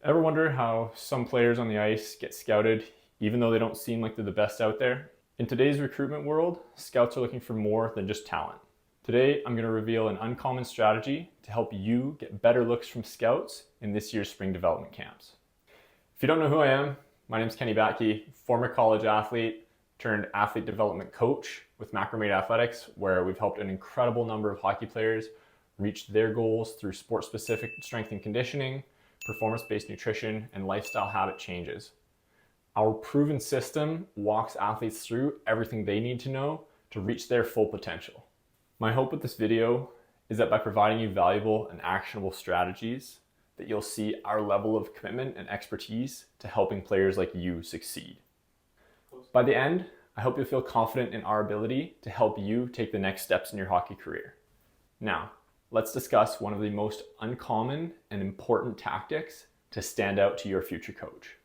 Ever wonder how some players on the ice get scouted even though they don't seem like they're the best out there? In today's recruitment world, scouts are looking for more than just talent. Today, I'm going to reveal an uncommon strategy to help you get better looks from scouts in this year's spring development camps. If you don't know who I am, my name is Kenny Batke, former college athlete turned athlete development coach with Macromate Athletics, where we've helped an incredible number of hockey players reach their goals through sport-specific strength and conditioning, performance-based nutrition, and lifestyle habit changes. Our proven system walks athletes through everything they need to know to reach their full potential. My hope with this video is that by providing you valuable and actionable strategies, that you'll see our level of commitment and expertise to helping players like you succeed. By the end, I hope you'll feel confident in our ability to help you take the next steps in your hockey career. Now, let's discuss one of the most uncommon and important tactics to stand out to your future coach.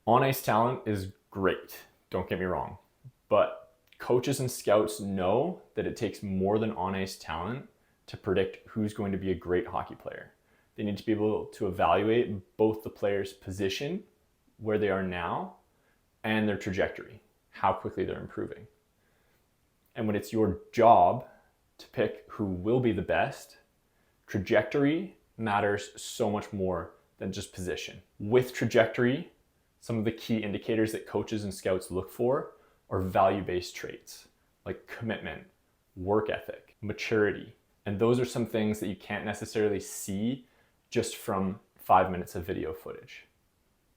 On-ice talent is great, don't get me wrong, but coaches and scouts know that it takes more than on-ice talent to predict who's going to be a great hockey player. They need to be able to evaluate both the player's position, where they are now, and their trajectory, how quickly they're improving. And when it's your job to pick who will be the best, trajectory matters so much more than just position. With trajectory, some of the key indicators that coaches and scouts look for are value-based traits like commitment, work ethic, maturity. And those are some things that you can't necessarily see just from 5 minutes of video footage.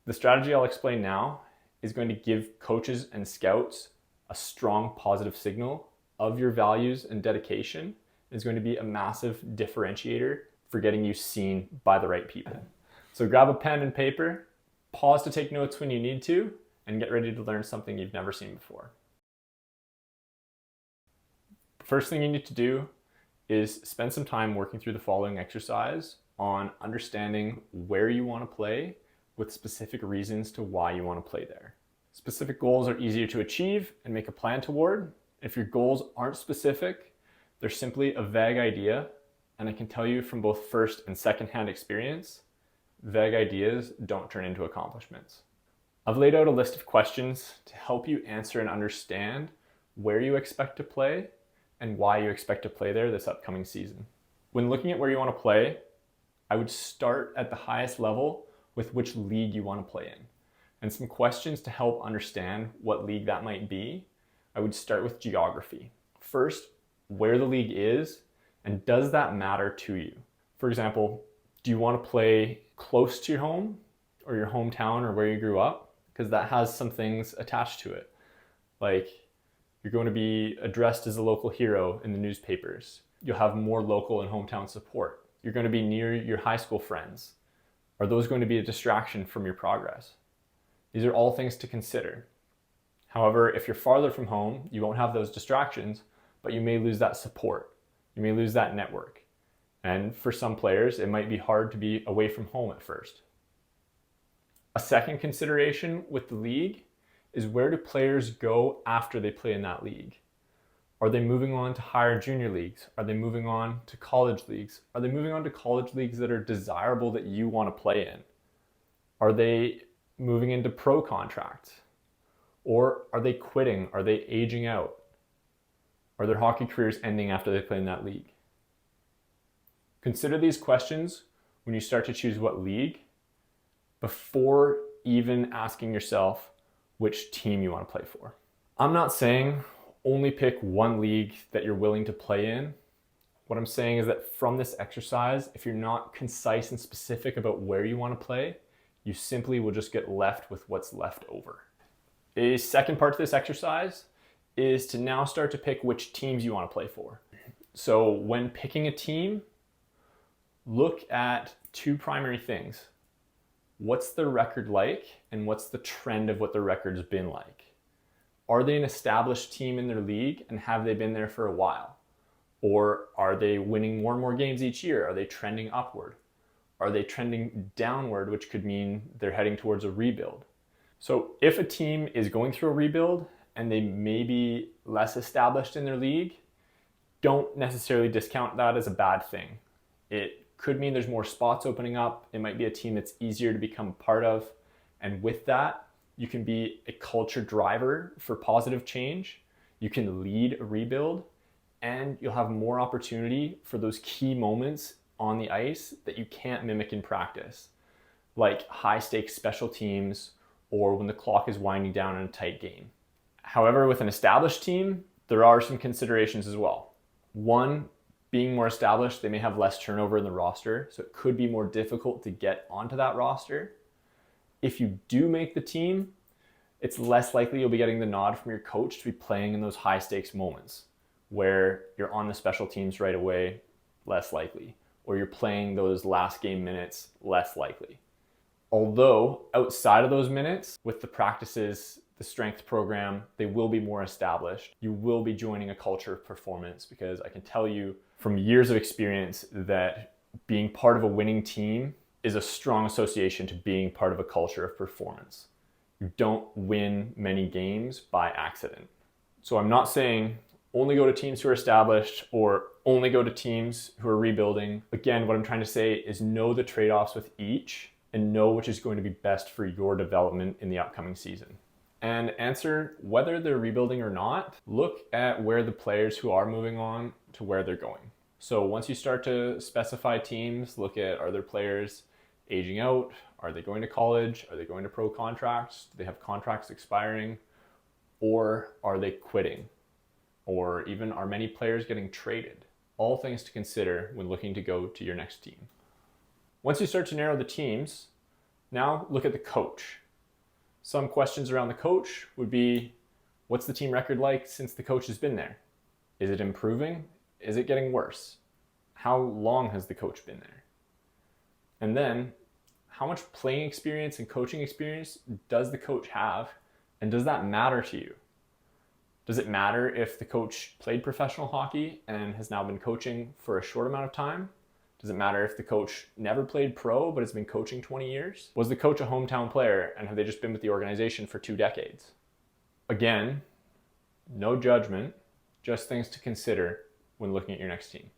The strategy I'll explain now is going to give coaches and scouts a strong positive signal of your values and dedication. Is going to be a massive differentiator for getting you seen by the right people. So grab a pen and paper, pause to take notes when you need to, and get ready to learn something you've never seen before. First thing you need to do is spend some time working through the following exercise on understanding where you want to play with specific reasons to why you want to play there. Specific goals are easier to achieve and make a plan toward. If your goals aren't specific, they're simply a vague idea, and I can tell you from both first and second-hand experience, vague ideas don't turn into accomplishments. I've laid out a list of questions to help you answer and understand where you expect to play and why you expect to play there this upcoming season. When looking at where you want to play, I would start at the highest level with which league you want to play in. And some questions to help understand what league that might be, I would start with geography. First, where the league is, and does that matter to you? For example, do you want to play close to your home or your hometown or where you grew up? Because that has some things attached to it. Like you're going to be addressed as a local hero in the newspapers. You'll have more local and hometown support. You're going to be near your high school friends. Are those going to be a distraction from your progress? These are all things to consider. However, if you're farther from home, you won't have those distractions, but you may lose that support. You may lose that network. And for some players, it might be hard to be away from home at first. A second consideration with the league is where do players go after they play in that league? Are they moving on to higher junior leagues? Are they moving on to college leagues? Are they moving on to college leagues that are desirable that you want to play in? Are they moving into pro contracts? Or are they quitting? Are they aging out? Are their hockey careers ending after they play in that league? Consider these questions when you start to choose what league before even asking yourself which team you want to play for. I'm not saying only pick one league that you're willing to play in. What I'm saying is that from this exercise, if you're not concise and specific about where you want to play, you simply will just get left with what's left over. A second part to this exercise is to now start to pick which teams you want to play for. So when picking a team, look at two primary things. What's their record like, and what's the trend of what their record's been like? Are they an established team in their league, and have they been there for a while? Or are they winning more and more games each year? Are they trending upward? Are they trending downward, which could mean they're heading towards a rebuild? So if a team is going through a rebuild and they may be less established in their league, don't necessarily discount that as a bad thing. It Could mean there's more spots opening up. It might be a team that's easier to become a part of. And with that, you can be a culture driver for positive change. You can lead a rebuild, and you'll have more opportunity for those key moments on the ice that you can't mimic in practice, like high stakes special teams or when the clock is winding down in a tight game. However, with an established team, there are some considerations as well. One, being more established, they may have less turnover in the roster, so it could be more difficult to get onto that roster. If you do make the team, it's less likely you'll be getting the nod from your coach to be playing in those high stakes moments where you're on the special teams right away, less likely, or you're playing those last game minutes, less likely. Although outside of those minutes, with the practices, the strength program, they will be more established. You will be joining a culture of performance, because I can tell you from years of experience that being part of a winning team is a strong association to being part of a culture of performance. You don't win many games by accident. So I'm not saying only go to teams who are established or only go to teams who are rebuilding. Again, what I'm trying to say is know the trade-offs with each and know which is going to be best for your development in the upcoming season. And answer whether they're rebuilding or not, look at where the players who are moving on to where they're going. So once you start to specify teams, look at, are there players aging out? Are they going to college? Are they going to pro contracts? Do they have contracts expiring? Or are they quitting? Or even, are many players getting traded? All things to consider when looking to go to your next team. Once you start to narrow the teams, now look at the coach. Some questions around the coach would be, what's the team record like since the coach has been there? Is it improving? Is it getting worse? How long has the coach been there? And then, how much playing experience and coaching experience does the coach have? And does that matter to you? Does it matter if the coach played professional hockey and has now been coaching for a short amount of time? Does it matter if the coach never played pro but has been coaching 20 years? Was the coach a hometown player and have they just been with the organization for 2 decades? Again, no judgment, just things to consider when looking at your next team.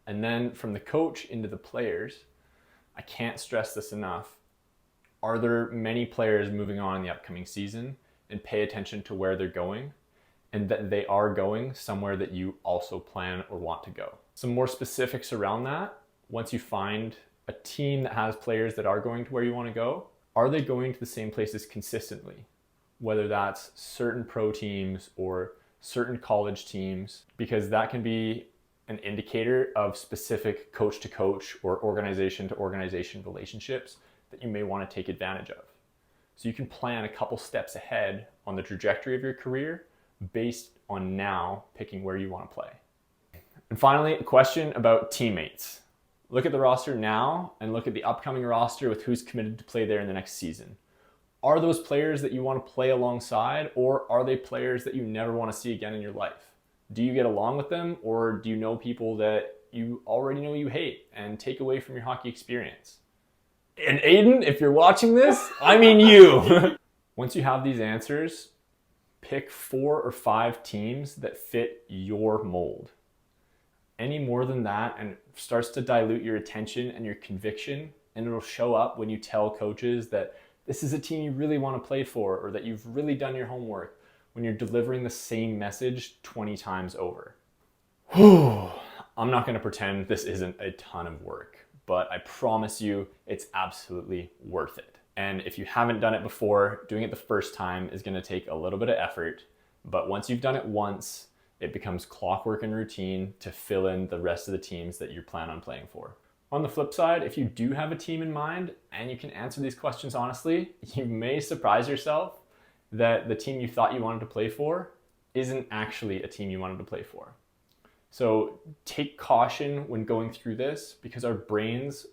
And then from the coach into the players, I can't stress this enough. Are there many players moving on in the upcoming season? And pay attention to where they're going, and that they are going somewhere that you also plan or want to go. Some more specifics around that. Once you find a team that has players that are going to where you want to go, are they going to the same places consistently? Whether that's certain pro teams or certain college teams, because that can be an indicator of specific coach to coach or organization to organization relationships that you may want to take advantage of. So you can plan a couple steps ahead on the trajectory of your career based on now picking where you want to play. And finally, a question about teammates. Look at the roster now and look at the upcoming roster with who's committed to play there in the next season. Are those players that you want to play alongside, or are they players that you never want to see again in your life? Do you get along with them, or do you know people that you already know you hate and take away from your hockey experience? And Aiden, if you're watching this, I mean you. Once you have these answers, pick 4 or 5 teams that fit your mold. Any more than that and it starts to dilute your attention and your conviction, and it'll show up when you tell coaches that this is a team you really want to play for, or that you've really done your homework, when you're delivering the same message 20 times over. I'm not going to pretend this isn't a ton of work, but I promise you it's absolutely worth it. And if you haven't done it before, doing it the first time is going to take a little bit of effort, but once you've done it once, it becomes clockwork and routine to fill in the rest of the teams that you plan on playing for. On the flip side, if you do have a team in mind and you can answer these questions honestly, you may surprise yourself that the team you thought you wanted to play for isn't actually a team you wanted to play for. So take caution when going through this, because our brains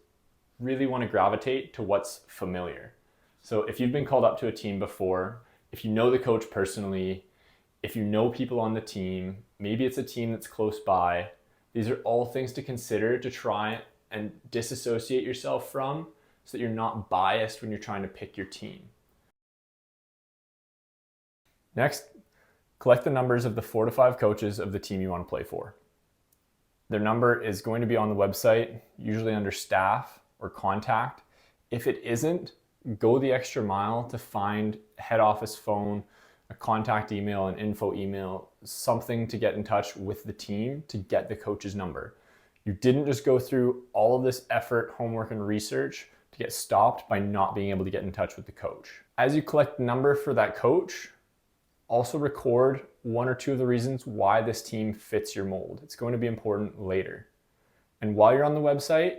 really want to gravitate to what's familiar. So if you've been called up to a team before, if you know the coach personally, if you know people on the team, maybe it's a team that's close by, these are all things to consider to try and disassociate yourself from, so that you're not biased when you're trying to pick your team. Next, collect the numbers of the 4 to 5 coaches of the team you want to play for. Their number is going to be on the website, usually under staff or contact. If it isn't, go the extra mile to find a head office phone, a contact email, an info email, something to get in touch with the team to get the coach's number. You didn't just go through all of this effort, homework, and research to get stopped by not being able to get in touch with the coach. As you collect the number for that coach, also record one or two of the reasons why this team fits your mold. It's going to be important later. And while you're on the website,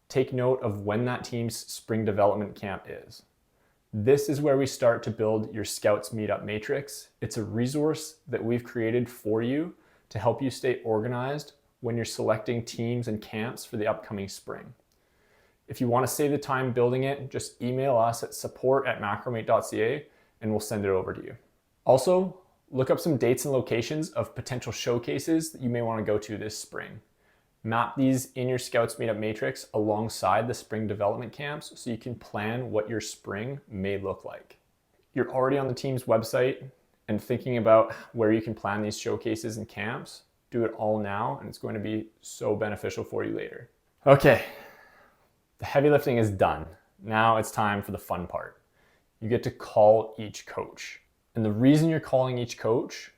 take note of when that team's spring development camp is. This is where we start to build your Scouts Meetup Matrix. It's a resource that we've created for you to help you stay organized when you're selecting teams and camps for the upcoming spring. If you want to save the time building it, just email us at support@macromate.ca and we'll send it over to you. Also, look up some dates and locations of potential showcases that you may want to go to this spring. Map these in your Scouts Meetup Matrix alongside the spring development camps so you can plan what your spring may look like. You're already on the team's website and thinking about where you can plan these showcases and camps. Do it all now and it's going to be so beneficial for you later. Okay, the heavy lifting is done. Now it's time for the fun part. You get to call each coach. And the reason you're calling each coach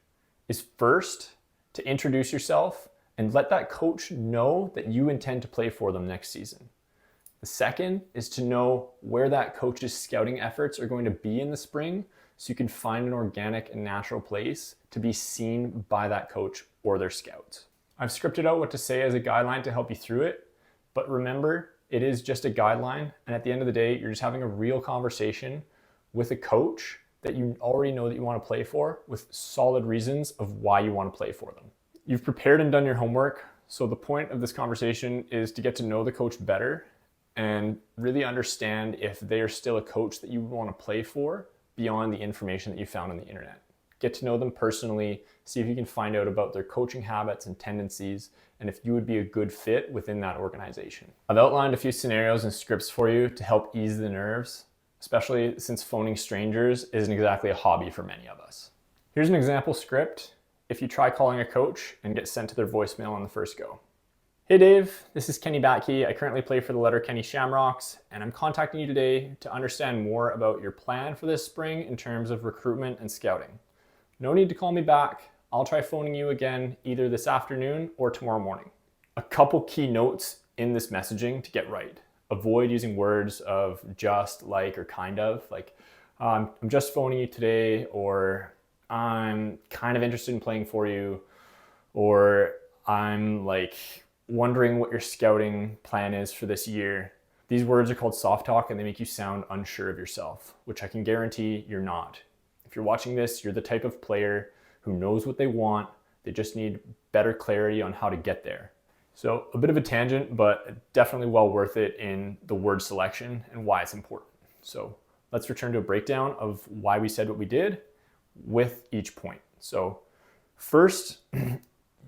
is first to introduce yourself and let that coach know that you intend to play for them next season. The second is to know where that coach's scouting efforts are going to be in the spring so you can find an organic and natural place to be seen by that coach or their scouts. I've scripted out what to say as a guideline to help you through it, but remember, it is just a guideline, and at the end of the day, you're just having a real conversation with a coach that you already know that you want to play for with solid reasons of why you want to play for them. You've prepared and done your homework, so the point of this conversation is to get to know the coach better and really understand if they are still a coach that you want to play for beyond the information that you found on the internet. Get to know them personally, see if you can find out about their coaching habits and tendencies, and if you would be a good fit within that organization. I've outlined a few scenarios and scripts for you to help ease the nerves, especially since phoning strangers isn't exactly a hobby for many of us. Here's an example script if you try calling a coach and get sent to their voicemail on the first go. Hey Dave, this is Kenny Batke. I currently play for the Letterkenny Shamrocks, and I'm contacting you today to understand more about your plan for this spring in terms of recruitment and scouting. No need to call me back. I'll try phoning you again either this afternoon or tomorrow morning. A couple key notes in this messaging to get right. Avoid using words of just, like, or kind of, like I'm just phoning you today, or I'm kind of interested in playing for you, or I'm like wondering what your scouting plan is for this year. These words are called soft talk and they make you sound unsure of yourself, which I can guarantee you're not. If you're watching this, you're the type of player who knows what they want. They just need better clarity on how to get there. So a bit of a tangent, but definitely well worth it in the word selection and why it's important. So let's return to a breakdown of why we said what we did with each point. So first,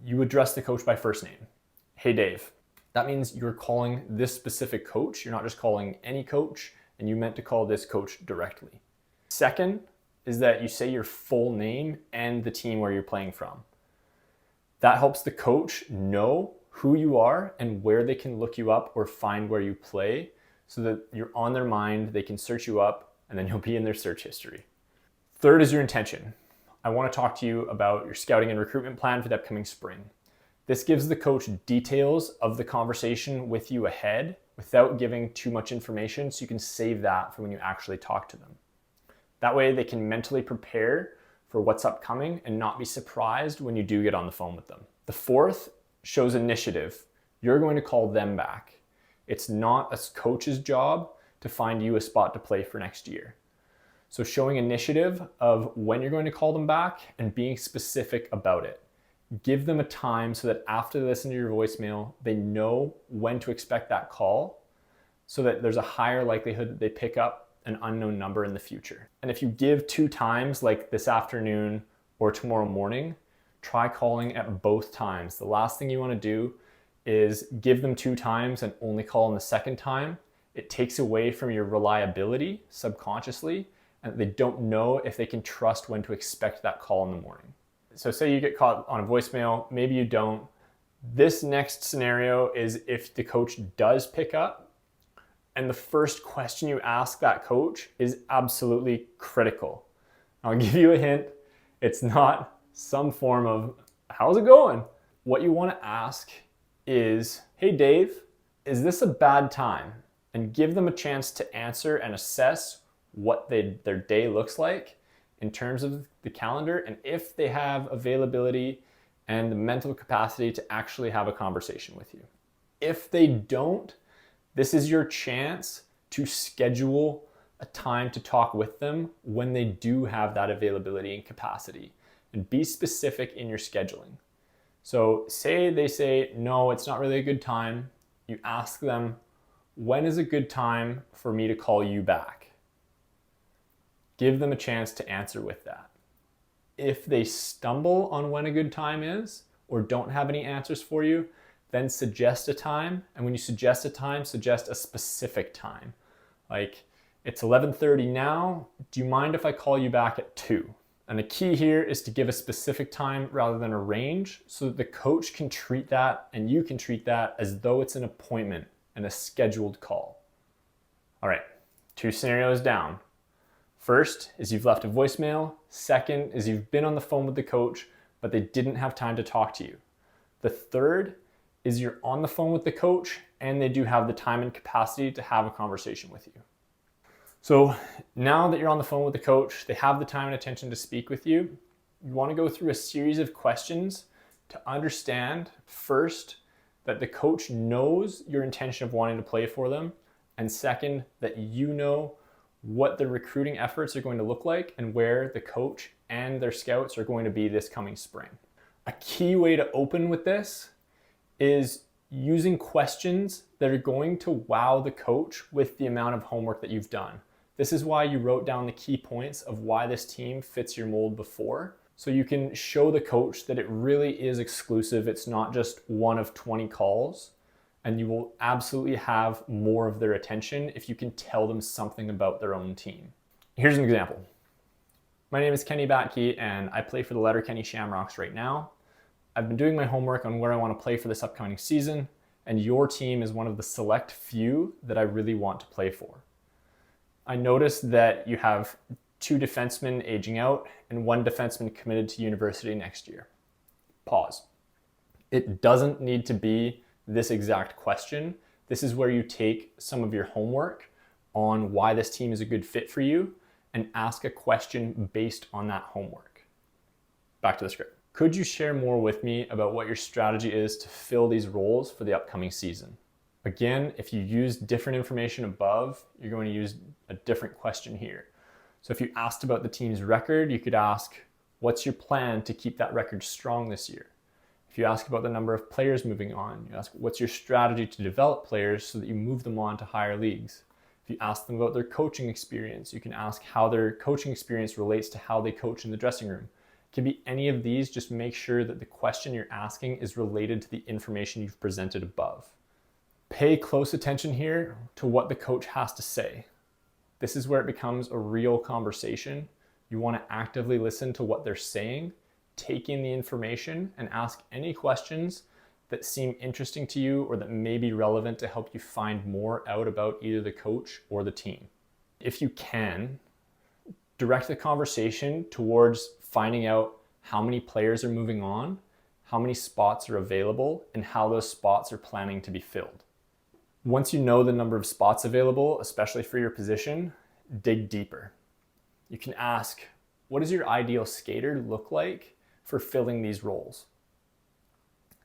you address the coach by first name. Hey Dave. That means you're calling this specific coach. You're not just calling any coach, and you meant to call this coach directly. Second is that you say your full name and the team where you're playing from. That helps the coach know who you are and where they can look you up or find where you play so that you're on their mind, they can search you up, and then you'll be in their search history. Third is your intention. I want to talk to you about your scouting and recruitment plan for the upcoming spring. This gives the coach details of the conversation with you ahead without giving too much information, so you can save that for when you actually talk to them. That way they can mentally prepare for what's upcoming and not be surprised when you do get on the phone with them. The fourth shows initiative. You're going to call them back. It's not a coach's job to find you a spot to play for next year. So showing initiative of when you're going to call them back and being specific about it. Give them a time so that after they listen to your voicemail, they know when to expect that call so that there's a higher likelihood that they pick up an unknown number in the future. And if you give 2 times, like this afternoon or tomorrow morning, try calling at both times. The last thing you want to do is give them 2 times and only call on the second time. It takes away from your reliability subconsciously, and they don't know if they can trust when to expect that call in the morning. So say you get caught on a voicemail, maybe you don't, This next scenario is if the coach does pick up and the first question you ask that coach is absolutely critical. I'll give you a hint. It's not some form of, how's it going? What you want to ask is, hey Dave, is this a bad time? And give them a chance to answer and assess what their day looks like in terms of the calendar and if they have availability and the mental capacity to actually have a conversation with you. If they don't, this is your chance to schedule a time to talk with them when they do have that availability and capacity, and be specific in your scheduling. So say they say, no, it's not really a good time. You ask them, when is a good time for me to call you back? Give them a chance to answer with that. If they stumble on when a good time is or don't have any answers for you, then suggest a time. And when you suggest a time, suggest a specific time. Like, it's 11:30 now. Do you mind if I call you back at 2? And the key here is to give a specific time rather than a range so that the coach can treat that and you can treat that as though it's an appointment and a scheduled call. All right, 2 scenarios down. First is you've left a voicemail. Second is you've been on the phone with the coach, but they didn't have time to talk to you. The third is you're on the phone with the coach and they do have the time and capacity to have a conversation with you. So now that you're on the phone with the coach, they have the time and attention to speak with you. You want to go through a series of questions to understand first that the coach knows your intention of wanting to play for them, and second, that you know what the recruiting efforts are going to look like and where the coach and their scouts are going to be this coming spring. A key way to open with this is using questions that are going to wow the coach with the amount of homework that you've done. This is why you wrote down the key points of why this team fits your mold before, so you can show the coach that it really is exclusive. It's not just one of 20 calls, and you will absolutely have more of their attention if you can tell them something about their own team. Here's an example. My name is Kenny Batke, and I play for the Letterkenny Shamrocks right now. I've been doing my homework on where I want to play for this upcoming season, and your team is one of the select few that I really want to play for. I noticed that you have 2 defensemen aging out and 1 defenseman committed to university next year. Pause. It doesn't need to be this exact question. This is where you take some of your homework on why this team is a good fit for you and ask a question based on that homework. Back to the script. Could you share more with me about what your strategy is to fill these roles for the upcoming season? Again, if you use different information above, you're going to use a different question here. So if you asked about the team's record, you could ask, what's your plan to keep that record strong this year? If you ask about the number of players moving on, you ask, what's your strategy to develop players so that you move them on to higher leagues? If you ask them about their coaching experience, you can ask how their coaching experience relates to how they coach in the dressing room. It can be any of these. Just make sure that the question you're asking is related to the information you've presented above. Pay close attention here to what the coach has to say. This is where it becomes a real conversation. You want to actively listen to what they're saying, take in the information, and ask any questions that seem interesting to you or that may be relevant to help you find more out about either the coach or the team. If you can, direct the conversation towards finding out how many players are moving on, how many spots are available, and how those spots are planning to be filled. Once you know the number of spots available, especially for your position, dig deeper. You can ask, what does your ideal skater look like for filling these roles?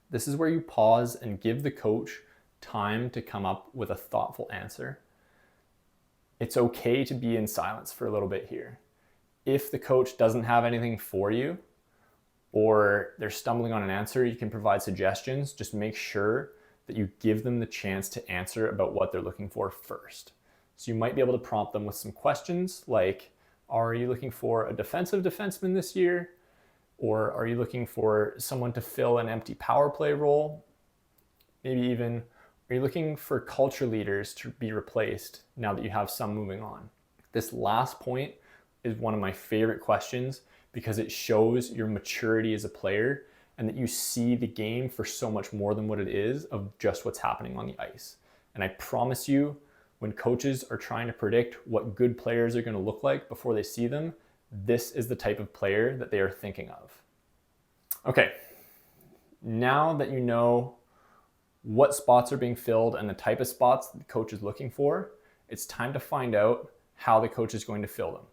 This is where you pause and give the coach time to come up with a thoughtful answer. It's okay to be in silence for a little bit here. If the coach doesn't have anything for you or they're stumbling on an answer, you can provide suggestions. Just make sure that you give them the chance to answer about what they're looking for first. So you might be able to prompt them with some questions like, are you looking for a defensive defenseman this year? Or are you looking for someone to fill an empty power play role? Maybe even, are you looking for culture leaders to be replaced now that you have some moving on? This last point is one of my favorite questions because it shows your maturity as a player and that you see the game for so much more than what it is of just what's happening on the ice. And I promise you, when coaches are trying to predict what good players are going to look like before they see them, this is the type of player that they are thinking of. Okay, now that you know what spots are being filled and the type of spots that the coach is looking for, it's time to find out how the coach is going to fill them,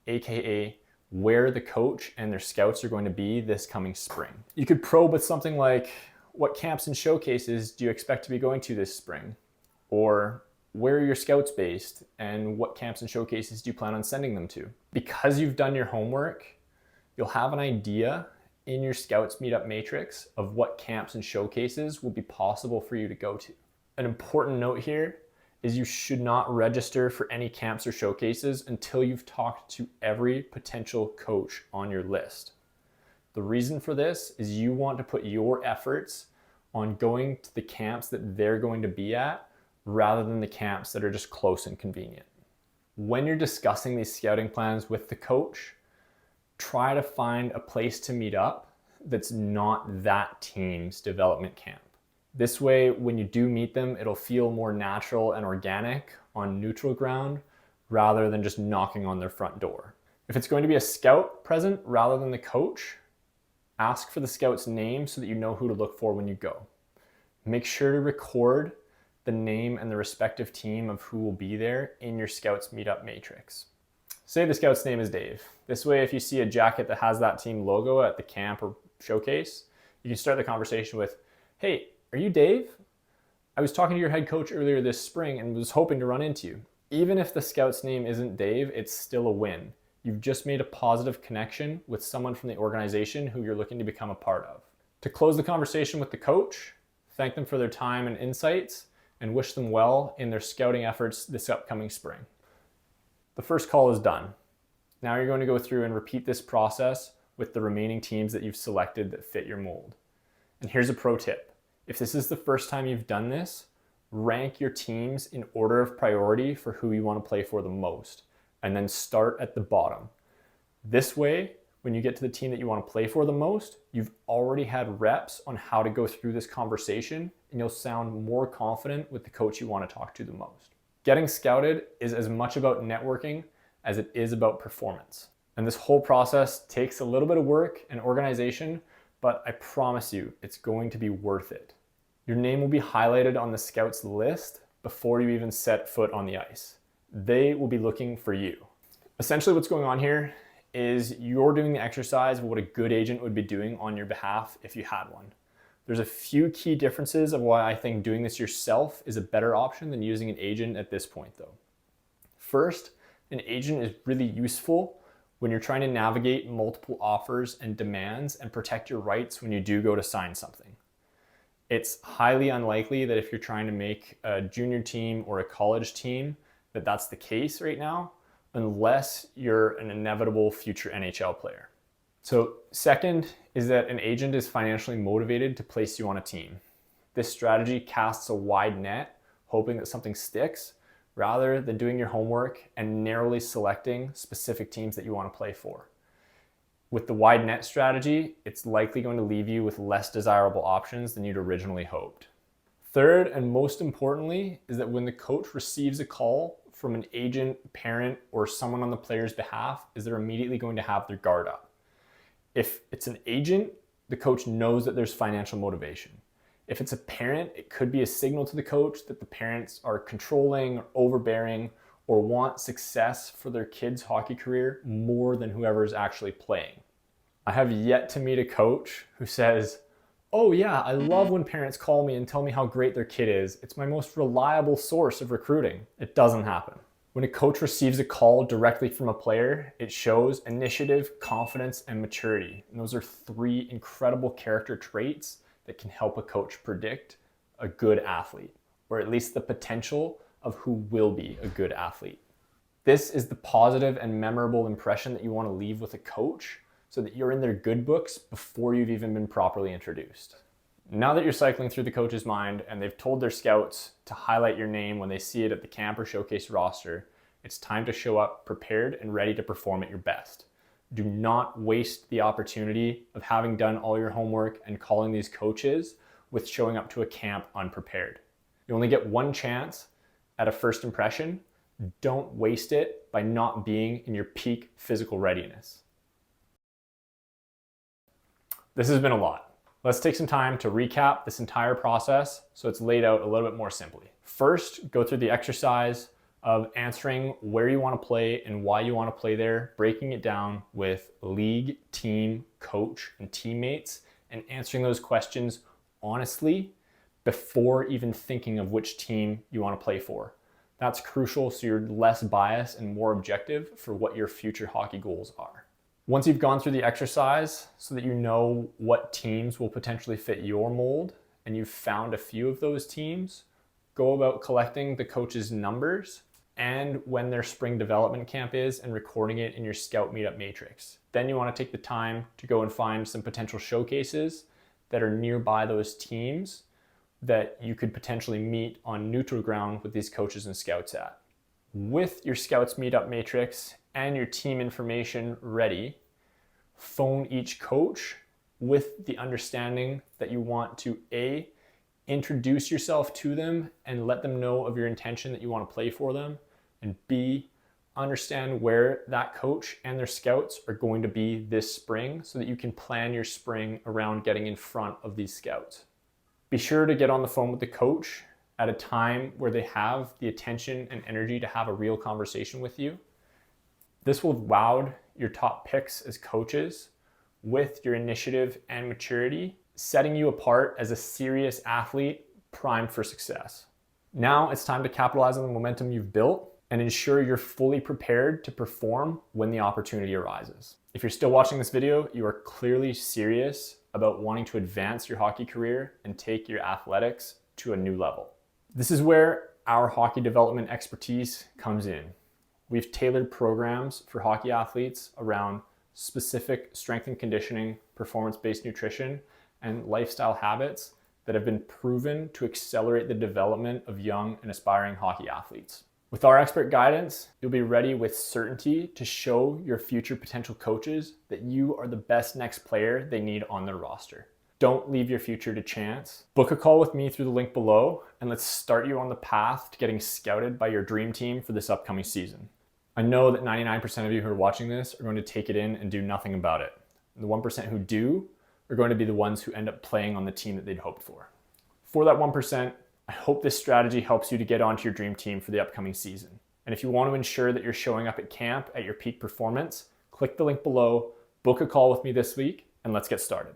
aka where the coach and their scouts are going to be this coming spring. You could probe with something like, what camps and showcases do you expect to be going to this spring? Or where are your scouts based and what camps and showcases do you plan on sending them to? Because you've done your homework, you'll have an idea in your scouts meetup matrix of what camps and showcases will be possible for you to go to. An important note here is you should not register for any camps or showcases until you've talked to every potential coach on your list. The reason for this is you want to put your efforts on going to the camps that they're going to be at rather than the camps that are just close and convenient. When you're discussing these scouting plans with the coach, try to find a place to meet up that's not that team's development camp. This way, when you do meet them, it'll feel more natural and organic on neutral ground rather than just knocking on their front door. If it's going to be a scout present rather than the coach, ask for the scout's name so that you know who to look for when you go. Make sure to record the name and the respective team of who will be there in your scouts meetup matrix. Say the scout's name is Dave. This way, if you see a jacket that has that team logo at the camp or showcase, you can start the conversation with, "Hey, are you Dave? I was talking to your head coach earlier this spring and was hoping to run into you." Even if the scout's name isn't Dave, it's still a win. You've just made a positive connection with someone from the organization who you're looking to become a part of. To close the conversation with the coach, thank them for their time and insights, and wish them well in their scouting efforts this upcoming spring. The first call is done. Now you're going to go through and repeat this process with the remaining teams that you've selected that fit your mold. And here's a pro tip. If this is the first time you've done this, rank your teams in order of priority for who you want to play for the most, and then start at the bottom. This way, when you get to the team that you want to play for the most, you've already had reps on how to go through this conversation, and you'll sound more confident with the coach you want to talk to the most. Getting scouted is as much about networking as it is about performance. And this whole process takes a little bit of work and organization, but I promise you, it's going to be worth it. Your name will be highlighted on the scouts list before you even set foot on the ice. They will be looking for you. Essentially what's going on here is you're doing the exercise of what a good agent would be doing on your behalf if you had one. There's a few key differences of why I think doing this yourself is a better option than using an agent at this point though. First, an agent is really useful when you're trying to navigate multiple offers and demands and protect your rights when you do go to sign something. It's highly unlikely that if you're trying to make a junior team or a college team that that's the case right now, unless you're an inevitable future NHL player. So second is that an agent is financially motivated to place you on a team. This strategy casts a wide net, hoping that something sticks, rather than doing your homework and narrowly selecting specific teams that you want to play for. With the wide net strategy, it's likely going to leave you with less desirable options than you'd originally hoped. Third, and most importantly, is that when the coach receives a call from an agent, parent, or someone on the player's behalf, is they're immediately going to have their guard up. If it's an agent, the coach knows that there's financial motivation. If it's a parent, it could be a signal to the coach that the parents are controlling or overbearing or want success for their kid's hockey career more than whoever is actually playing. I have yet to meet a coach who says, "Oh yeah, I love when parents call me and tell me how great their kid is. It's my most reliable source of recruiting." It doesn't happen. When a coach receives a call directly from a player, it shows initiative, confidence, and maturity. And those are three incredible character traits that can help a coach predict a good athlete, or at least the potential of who will be a good athlete. This is the positive and memorable impression that you want to leave with a coach so that you're in their good books before you've even been properly introduced. Now that you're cycling through the coach's mind and they've told their scouts to highlight your name when they see it at the camp or showcase roster, it's time to show up prepared and ready to perform at your best. Do not waste the opportunity of having done all your homework and calling these coaches with showing up to a camp unprepared. You only get one chance at a first impression. Don't waste it by not being in your peak physical readiness. This has been a lot. Let's take some time to recap this entire process so it's laid out a little bit more simply. First, go through the exercise of answering where you want to play and why you want to play there, breaking it down with league, team, coach, and teammates, and answering those questions honestly before even thinking of which team you want to play for. That's crucial so you're less biased and more objective for what your future hockey goals are. Once you've gone through the exercise so that you know what teams will potentially fit your mold and you've found a few of those teams, go about collecting the coaches' numbers and when their spring development camp is and recording it in your scout meetup matrix. Then you want to take the time to go and find some potential showcases that are nearby those teams that you could potentially meet on neutral ground with these coaches and scouts at. With your scouts meetup matrix and your team information ready, phone each coach with the understanding that you want to A, introduce yourself to them and let them know of your intention that you want to play for them, and B, understand where that coach and their scouts are going to be this spring so that you can plan your spring around getting in front of these scouts. Be sure to get on the phone with the coach at a time where they have the attention and energy to have a real conversation with you. This will wow your top picks as coaches with your initiative and maturity, setting you apart as a serious athlete primed for success. Now it's time to capitalize on the momentum you've built and ensure you're fully prepared to perform when the opportunity arises. If you're still watching this video, you are clearly serious about wanting to advance your hockey career and take your athletics to a new level. This is where our hockey development expertise comes in. We've tailored programs for hockey athletes around specific strength and conditioning, performance-based nutrition, and lifestyle habits that have been proven to accelerate the development of young and aspiring hockey athletes. With our expert guidance, you'll be ready with certainty to show your future potential coaches that you are the best next player they need on their roster. Don't leave your future to chance. Book a call with me through the link below, and let's start you on the path to getting scouted by your dream team for this upcoming season. I know that 99% of you who are watching this are going to take it in and do nothing about it. And the 1% who do are going to be the ones who end up playing on the team that they'd hoped for. For that 1%, I hope this strategy helps you to get onto your dream team for the upcoming season. And if you want to ensure that you're showing up at camp at your peak performance, click the link below, book a call with me this week, and let's get started.